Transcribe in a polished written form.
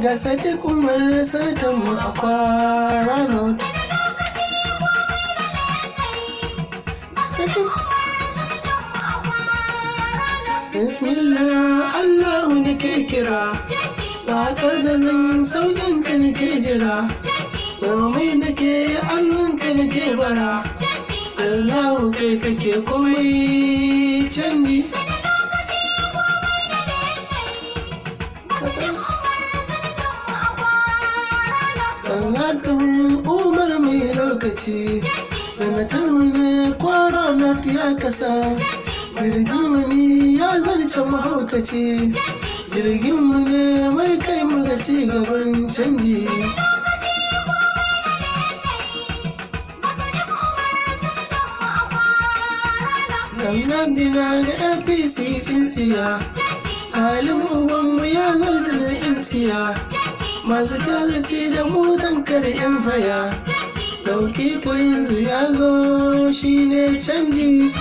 ga Sadiq Umar sanatan mu a Kwara North. Bismillah Allahu nake kira, waƙar da zan sauƙin ka nake jira, komai nake allon ka nake bara, sallahu kai kake komai canji. Sanatan Umar mai lokaci, sanatan ne Kwara North ya kasa. Jirgin mu ne ya zarce mahaukaci, jirgin mu ne mai kai mu ga ci gaban canji. Sannan jina ga APC tsintsiya, halin ubanmu ya zarce da intiya, masu kyalaci da mu tankar yan haya, sauƙi kan yanzu ya zo shi ne canji.